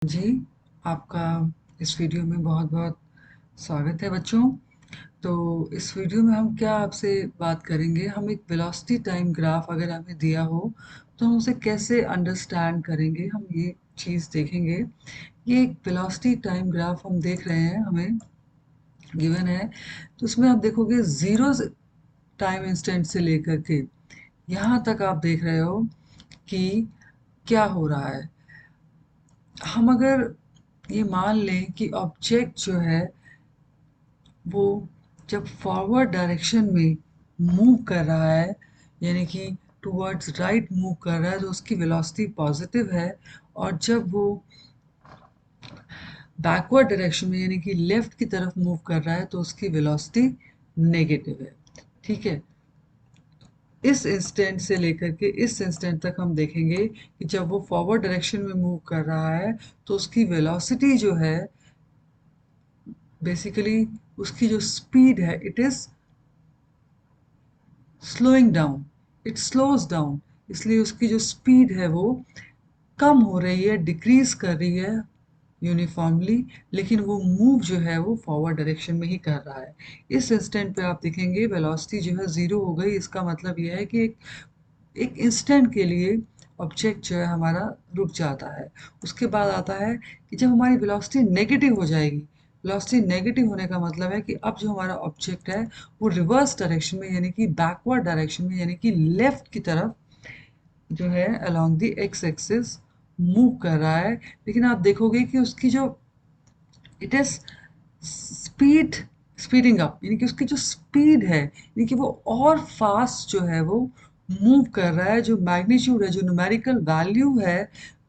जी, आपका इस वीडियो में बहुत-बहुत स्वागत है बच्चों। तो इस वीडियो में हम क्या आपसे बात करेंगे, हम एक वेलोसिटी टाइम ग्राफ अगर हमें दिया हो, तो हम उसे कैसे अंडरस्टैंड करेंगे, हम ये चीज़ देखेंगे। ये एक वेलोसिटी टाइम ग्राफ हम देख रहे हैं, हमें गिवन है, तो उसमें आप देखोगे 0 से टाइम इंस्टेंट से लेकर के यहाँ तक आप देख रहे हो कि क्या हो रहा है। हम अगर ये मान लें कि ऑब्जेक्ट जो है वो जब फॉरवर्ड डायरेक्शन में मूव कर रहा है, यानी कि टुवर्ड्स राइट मूव कर रहा है, तो उसकी वेलोसिटी पॉजिटिव है। और जब वो बैकवर्ड डायरेक्शन में यानी कि लेफ्ट की तरफ मूव कर रहा है तो उसकी वेलोसिटी नेगेटिव है। ठीक है, इस इंस्टेंट से लेकर के इस इंस्टेंट तक हम देखेंगे कि जब वो फॉरवर्ड डायरेक्शन में मूव कर रहा है तो उसकी वेलोसिटी जो है, बेसिकली उसकी जो स्पीड है, it is slowing down, it slows down. इसलिए उसकी जो स्पीड है वो कम हो रही है, डिक्रीज कर रही है यूनिफॉर्मली, लेकिन वो मूव जो है वो फॉरवर्ड डायरेक्शन में ही कर रहा है। इस इंस्टेंट पे आप देखेंगे वेलोसिटी जो है ज़ीरो हो गई। इसका मतलब यह है कि एक इंस्टेंट के लिए ऑब्जेक्ट जो है हमारा रुक जाता है। उसके बाद आता है कि जब हमारी वेलोसिटी नेगेटिव हो जाएगी, वेलोसिटी नेगेटिव होने का मतलब है कि अब जो हमारा ऑब्जेक्ट है वो रिवर्स डायरेक्शन में यानी कि बैकवर्ड डायरेक्शन में यानी कि लेफ्ट की तरफ जो है along the x axis move कर रहा है। लेकिन आप देखोगे कि उसकी जो it is speed speeding up, यानी कि उसकी जो स्पीड है, यानी कि वो और फास्ट जो है वो मूव कर रहा है। जो मैग्नीट्यूड है, जो न्यूमेरिकल वैल्यू है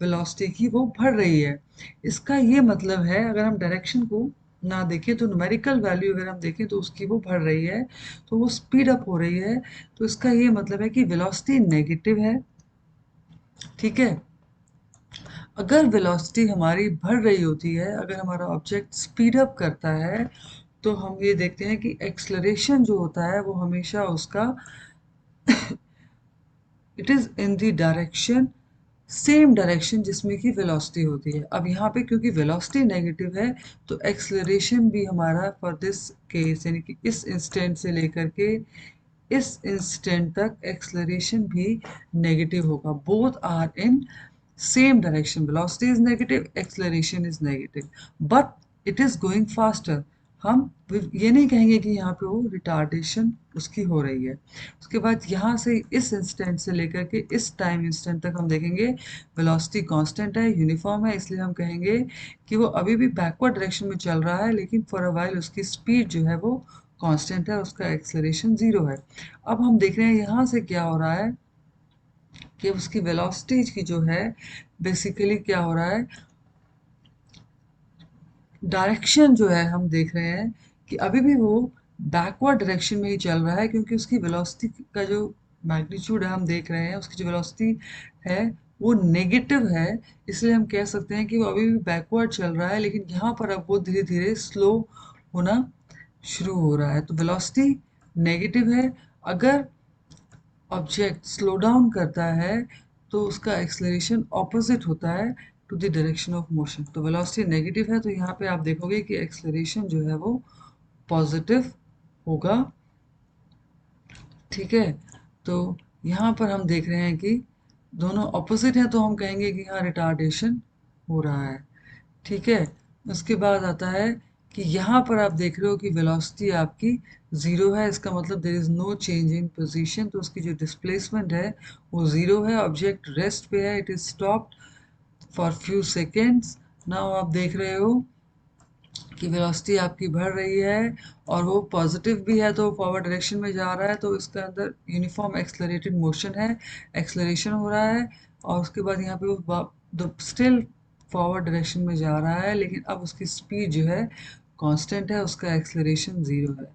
वेलोसिटी की, वो बढ़ रही है। इसका ये मतलब है, अगर हम डायरेक्शन को ना देखें तो न्यूमेरिकल वैल्यू अगर हम देखें तो उसकी वो बढ़ रही है, तो वो स्पीड अप हो रही है। तो इसका ये मतलब है कि वेलोसिटी नेगेटिव है। ठीक है, अगर वेलोसिटी हमारी बढ़ रही होती है, अगर हमारा ऑब्जेक्ट स्पीड अप करता है, तो हम ये देखते हैं कि एक्सलरेशन जो होता है वो हमेशा उसका it is in the direction, same direction जिसमें कि वेलोसिटी होती है। अब यहाँ पे क्योंकि वेलोसिटी नेगेटिव है तो एक्सलरेशन भी हमारा फॉर दिस केस यानी कि इस इंस्टेंट से लेकर के इस इंस्टेंट तक एक्सलरेशन भी नेगेटिव होगा। Both are in same direction, velocity is negative, acceleration is negative, but it is going faster. हम ये नहीं कहेंगे कि यहाँ पे वो रिटार्डेशन उसकी हो रही है। उसके बाद यहाँ से इस इंस्टेंट से लेकर के इस टाइम इंस्टेंट तक हम देखेंगे वेलोसिटी कांस्टेंट है, यूनिफॉर्म है, इसलिए हम कहेंगे कि वो अभी भी बैकवर्ड डायरेक्शन में चल रहा है, लेकिन फॉर अ वाइल उसकी स्पीड जो है वो कांस्टेंट है, उसका एक्सेलरेशन जीरो है। अब हम देख रहे हैं यहाँ से क्या हो रहा है कि उसकी वेलोसिटी की जो है, बेसिकली क्या हो रहा है, डायरेक्शन जो है हम देख रहे हैं कि अभी भी वो बैकवर्ड डायरेक्शन में ही चल रहा है, क्योंकि उसकी वेलोसिटी का जो मैग्नीट्यूड है हम देख रहे हैं, उसकी जो वेलोसिटी है वो नेगेटिव है। इसलिए हम कह सकते हैं कि वो अभी भी बैकवर्ड चल रहा है, लेकिन यहाँ पर अब वो धीरे धीरे स्लो होना शुरू हो रहा है। तो वेलोसिटी नेगेटिव है। अगर ऑब्जेक्ट स्लो डाउन करता है तो उसका एक्सेलरेशन ऑपोजिट होता है to the direction of motion. तो वेलोसिटी नेगेटिव है तो यहाँ पे आप देखोगे कि एक्सेलरेशन जो है वो पॉजिटिव होगा। ठीक है, तो यहाँ पर हम देख रहे हैं कि दोनों ऑपोजिट हैं, तो हम कहेंगे कि यहाँ रिटार्डेशन हो रहा है। ठीक है, उसके बाद आता है कि यहाँ पर आप देख रहे हो कि वेलोसिटी आपकी ज़ीरो है। इसका मतलब there is no change in position, तो उसकी जो डिस्प्लेसमेंट है वो ज़ीरो है। ऑब्जेक्ट रेस्ट पे है, it is stopped for few seconds. Now आप देख रहे हो कि वेलोसिटी आपकी बढ़ रही है और वो पॉजिटिव भी है, तो फॉरवर्ड डायरेक्शन में जा रहा है, तो इसका अंदर यूनिफॉर्म एक्सलरेटेड मोशन है, एक्सलरेशन हो रहा है। और उसके बाद यहाँ पे वो स्टिल फॉरवर्ड डायरेक्शन में जा रहा है, लेकिन अब उसकी स्पीड जो है कांस्टेंट है, उसका एक्सलरेशन ज़ीरो है।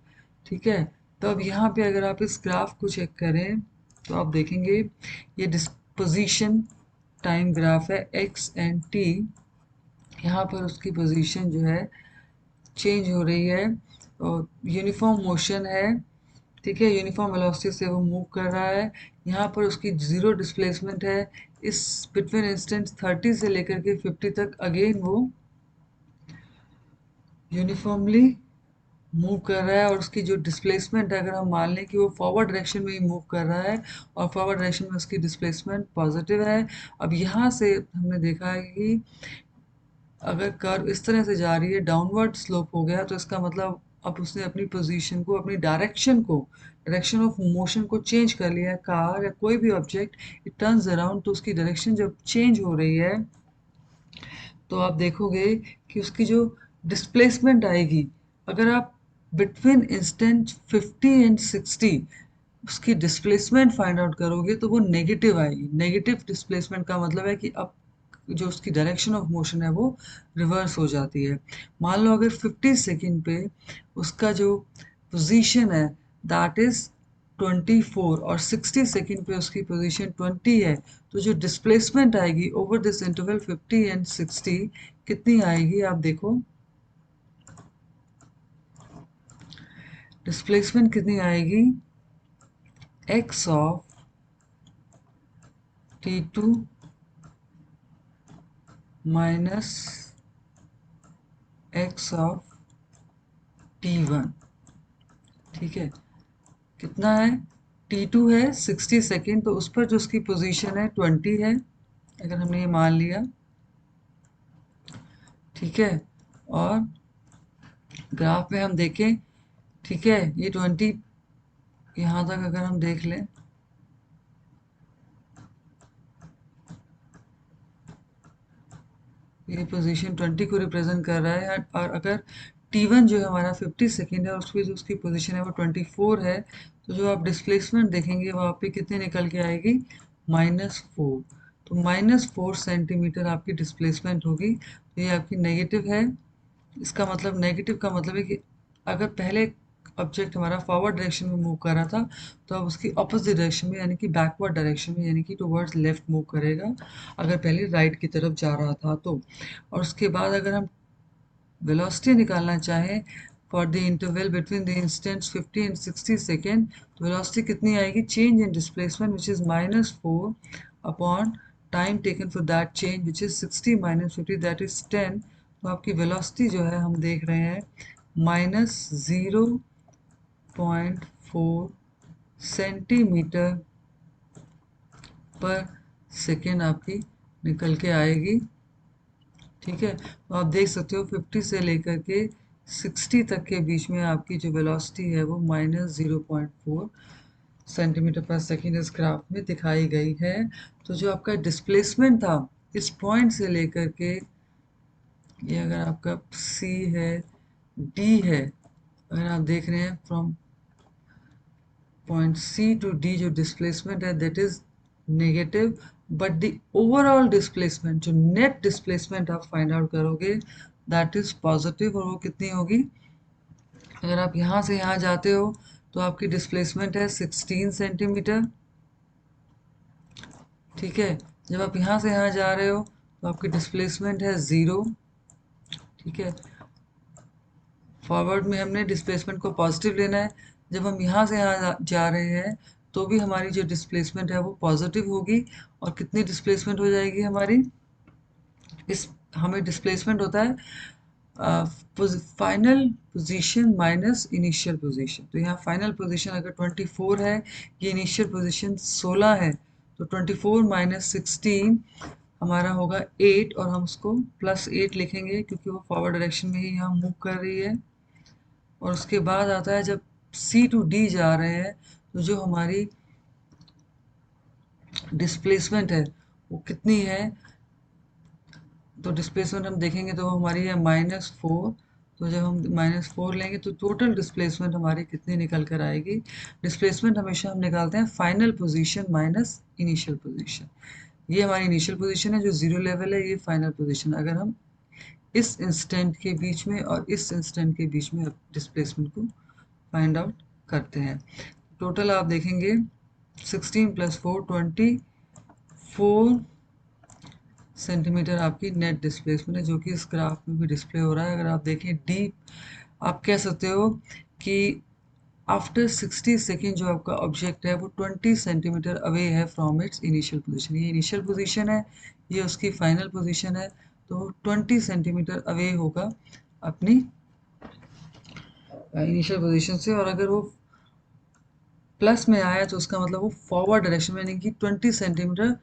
ठीक है, तो अब यहाँ पे अगर आप इस ग्राफ को चेक करें तो आप देखेंगे ये डिस्पोजिशन टाइम ग्राफ है एक्स एंड टी। यहाँ पर उसकी पोजीशन जो है चेंज हो रही है और यूनिफॉर्म मोशन है। ठीक है, यूनिफॉर्म वेलोसिटी से वो मूव कर रहा है। यहाँ पर उसकी ज़ीरो डिस्प्लेसमेंट है, इस बिटवीन इंस्टेंट 30 से लेकर के 50 तक अगेन वो यूनिफॉर्मली मूव कर रहा है, और उसकी जो डिस्प्लेसमेंट है, अगर हम मान लें कि वो फॉरवर्ड डायरेक्शन में ही मूव कर रहा है और फॉरवर्ड डायरेक्शन में उसकी डिस्प्लेसमेंट पॉजिटिव है। अब यहाँ से हमने देखा है कि अगर कर्व इस तरह से जा रही है, डाउनवर्ड स्लोप हो गया, तो इसका मतलब अब उसने अपनी पोजीशन को, अपनी डायरेक्शन को, डायरेक्शन ऑफ मोशन को चेंज कर लिया है। कार या कोई भी ऑब्जेक्ट इट टर्न्स अराउंड, तो उसकी डायरेक्शन जब चेंज हो रही है तो आप देखोगे कि उसकी जो डिस्प्लेसमेंट आएगी, अगर आप बिटवीन इंस्टेंट 50 एंड 60 उसकी डिस्प्लेसमेंट फाइंड आउट करोगे तो वो नेगेटिव आएगी। नेगेटिव डिस्प्लेसमेंट का मतलब है कि अब जो उसकी डायरेक्शन ऑफ मोशन है वो रिवर्स हो जाती है। मान लो अगर 50 सेकेंड पे उसका जो पोजीशन है दैट इज 24 और 60 सेकेंड पे उसकी पोजीशन 20 है, तो जो डिस्प्लेसमेंट आएगी ओवर दिस इंटरवल 50 एंड 60 कितनी आएगी आप देखो। डिस्प्लेसमेंट कितनी आएगी, x of t2 minus x of t1। ठीक है, कितना है, t2 है 60 सेकेंड, तो उस पर जो उसकी पोजीशन है 20 है, अगर हमने ये मान लिया। ठीक है, और ग्राफ में हम देखें, ठीक है, ये 20 यहाँ तक अगर हम देख लें, ये पोजीशन 20 को रिप्रेजेंट कर रहा है, और अगर t1 जो है हमारा 50 सेकेंड है और उसकी जो उसकी पोजीशन है वो 24 है, तो जो आप डिस्प्लेसमेंट देखेंगे वहाँ पे कितनी निकल के आएगी, -4। तो -4 सेंटीमीटर आपकी डिस्प्लेसमेंट होगी, तो ये आपकी नेगेटिव है। इसका मतलब, नेगेटिव का मतलब है कि अगर पहले ऑब्जेक्ट हमारा फॉरवर्ड डायरेक्शन में मूव कर रहा था, तो अब उसकी अपोजिट डायरेक्शन में यानी कि बैकवर्ड डायरेक्शन में यानी कि टुवर्ड्स लेफ्ट मूव करेगा, अगर पहले राइट की तरफ जा रहा था तो। और उसके बाद अगर हम वेलोसिटी निकालना चाहें for the interval between the instants 50 and 60 second, तो वेलोसिटी कितनी आएगी, change in displacement which is -4 upon time taken for that change which is 60 minus 50 that is 10। तो आपकी वेलोसिटी जो है हम देख रहे हैं -0.4 सेंटीमीटर पर सेकेंड आपकी निकल के आएगी। ठीक है, तो आप देख सकते हो 50 से लेकर के 60 तक के बीच में आपकी जो वेलोसिटी है वो -0.4 सेंटीमीटर पर सेकेंड इस ग्राफ में दिखाई गई है। तो जो आपका डिस्प्लेसमेंट था इस पॉइंट से लेकर के, ये अगर आपका C है, D है, अगर आप देख रहे हैं from point C to D जो डिस्प्लेसमेंट है that is negative, but the overall displacement, जो नेट डिस्प्लेसमेंट आप फाइंड आउट करोगे दैट इज पॉजिटिव, और वो कितनी होगी, अगर आप यहाँ से यहाँ जाते हो तो आपकी डिस्प्लेसमेंट है 16 सेंटीमीटर। ठीक है, जब आप यहाँ से यहाँ जा रहे हो तो आपकी डिस्प्लेसमेंट है 0। ठीक है, फॉरवर्ड में हमने डिस्प्लेसमेंट को पॉजिटिव लेना है, जब हम यहाँ से यहाँ जा रहे हैं तो भी हमारी जो डिस्प्लेसमेंट है वो पॉजिटिव होगी, और कितनी डिस्प्लेसमेंट हो जाएगी हमारी, इस हमें डिस्प्लेसमेंट होता है final position minus initial position. तो यहाँ फाइनल पोजीशन अगर 24 है, ये इनिशियल पोजीशन 16 है, तो 24 माइनस 16 हमारा होगा 8, और हम उसको +8 लिखेंगे क्योंकि वो फॉरवर्ड डायरेक्शन में ही यहाँ मूव कर रही है। और उसके बाद आता है जब C टू D जा रहे हैं, तो जो हमारी डिस्प्लेसमेंट है वो कितनी है, तो डिस्प्लेसमेंट हम देखेंगे तो हमारी है -4। तो जब हम -4 लेंगे तो टोटल डिस्प्लेसमेंट हमारी कितनी निकल कर आएगी। डिस्प्लेसमेंट हमेशा हम निकालते हैं final position minus initial position. ये हमारी इनिशियल पोजीशन है जो 0 लेवल है, ये फाइनल पोजीशन। अगर हम इस इंस्टेंट के बीच में और इस इंस्टेंट के बीच में डिस्प्लेसमेंट को फाइंड आउट करते हैं, टोटल आप देखेंगे 16 + 4 24 सेंटीमीटर आपकी नेट डिस्प्लेसमेंट है, जो कि इस ग्राफ में भी डिस्प्ले हो रहा है। अगर आप देखें डी, आप कह सकते हो कि आफ्टर 60 सेकेंड जो आपका ऑब्जेक्ट है वो 20 सेंटीमीटर अवे है फ्रॉम इट्स इनिशियल पोजीशन। ये इनिशियल पोजीशन है, ये उसकी फाइनल पोजीशन है, तो 20 सेंटीमीटर अवे होगा अपनी इनिशियल पोजीशन से। और अगर वो प्लस में आया तो उसका मतलब वो फॉरवर्ड डायरेक्शन में, यानी कि 20 सेंटीमीटर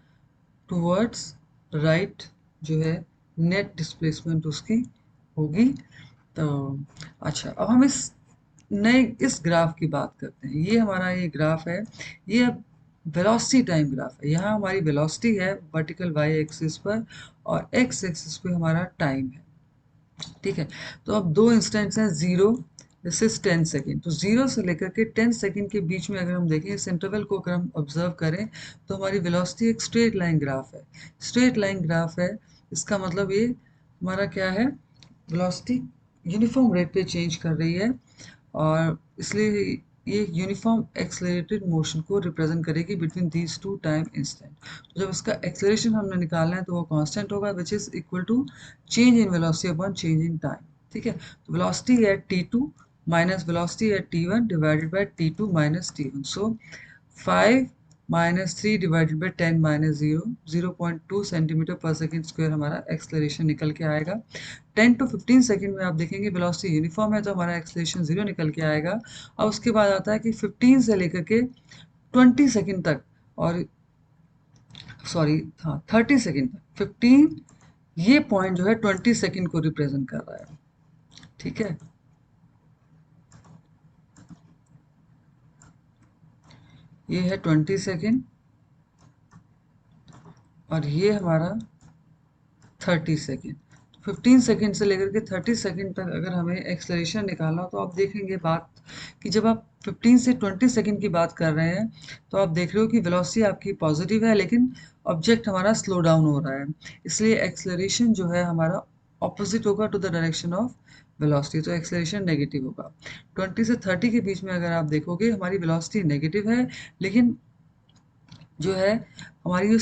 टूवर्ड्स राइट जो है नेट डिस्प्लेसमेंट उसकी होगी। तो अच्छा, अब हम इस ग्राफ की बात करते हैं। ये हमारा ये ग्राफ है, ये वेलोसिटी टाइम ग्राफ है। यहाँ हमारी वेलोसिटी है वर्टिकल वाई एक्सिस पर और एक्स एक्सिस पे हमारा टाइम है, ठीक है। तो अब दो इंस्टेंट्स हैं, जीरो दिस इज 10 सेकेंड। तो जीरो से लेकर के 10 सेकेंड के बीच में अगर हम देखें इस इंटरवल को, अगर हम ऑब्जर्व करें तो हमारी वेलोसिटी एक स्ट्रेट लाइन ग्राफ है। स्ट्रेट लाइन ग्राफ है, इसका मतलब ये हमारा क्या है, वेलोसिटी यूनिफॉर्म रेट पे चेंज कर रही है और इसलिए ये यूनिफॉर्म एक्सेलरेटेड मोशन को रिप्रेजेंट करेगी between these two time instant. तो जब इसका एक्सेलरेशन हमने निकालना है तो वो कांस्टेंट होगा which is equal to change in velocity upon change in time, ठीक है। तो velocity at t2 minus velocity at t1 divided by t2 minus t1। So 5 minus 3 divided by 10 minus 0.2 centimetre per second square हमारा acceleration निकल के आएगा। 10 to 15 second में आप देखेंगे वेलोसिटी यूनिफॉर्म है तो हमारा एक्सलेशन 0 निकल के आएगा। और उसके बाद आता है कि 15 से लेकर के 20 सेकेंड तक, और सॉरी हाँ 30 सेकेंड तक, 15 ये पॉइंट जो है 20 सेकेंड को रिप्रेजेंट कर रहा है, ठीक है। ये है 20 सेकेंड और ये हमारा 30 सेकेंड। 15 सेकेंड से लेकर के 30 सेकेंड तक अगर हमें एक्सलेशन निकालना हो तो आप देखेंगे बात कि जब आप 15 से 20 सेकेंड की बात कर रहे हैं तो आप देख रहे हो कि वेलोसिटी आपकी पॉजिटिव है लेकिन ऑब्जेक्ट हमारा स्लो डाउन हो रहा है, इसलिए एक्सलरेशन जो है हमारा ऑपोजिट होगा to the direction of velocity, तो एक्सलरेशन नेगेटिव होगा। 20 से 30 के बीच में अगर आप देखोगे हमारी वेलोसिटी नेगेटिव है लेकिन जो है हमारी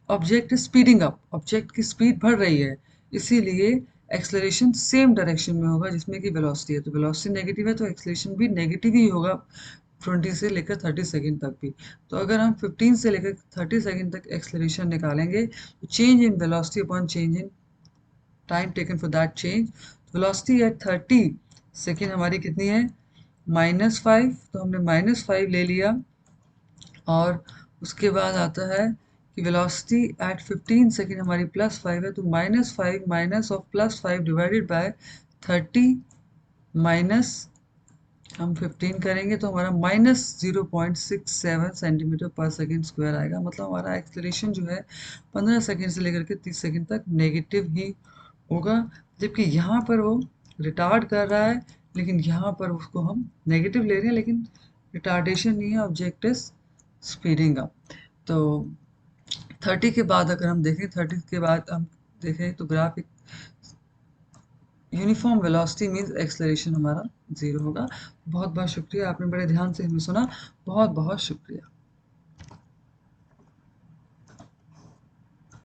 ऑब्जेक्ट स्पीडिंग अप, ऑब्जेक्ट की स्पीड बढ़ रही है, इसीलिए एक्सलरेशन सेम डायरेक्शन में होगा जिसमें कि वेलोसिटी है। तो वेलोसिटी नेगेटिव है तो एक्सलरेशन भी नेगेटिव ही होगा 20 से लेकर 30 सेकेंड तक भी। तो अगर हम 15 से लेकर 30 सेकेंड तक एक्सलरेशन निकालेंगे तो change in velocity upon change in time taken for that change, velocity at 30 second हमारी कितनी है, -5। तो हमने -5 ले लिया और उसके बाद आता है कि वेलोसिटी एट 15 सेकेंड हमारी +5 है, तो -5 minus of +5 divided by 30 minus हम 15 करेंगे तो हमारा -0.67 सेंटीमीटर पर सेकेंड स्क्वायर आएगा। मतलब हमारा एक्सलेशन जो है 15 सेकेंड से लेकर के 30 सेकेंड तक नेगेटिव ही होगा, जबकि यहाँ पर वो रिटार्ड कर रहा है लेकिन यहाँ पर उसको हम नेगेटिव ले रहे हैं, लेकिन रिटार्डेशन नहीं है, ऑब्जेक्ट इज स्पीडिंग अप। तो 30 के बाद अगर हम देखें, 30 के बाद हम देखें तो ग्राफ एक यूनिफॉर्म वेलोसिटी मींस एक्सेलरेशन हमारा 0 होगा। बहुत बहुत शुक्रिया, आपने बड़े ध्यान से हमें सुना, बहुत बहुत शुक्रिया।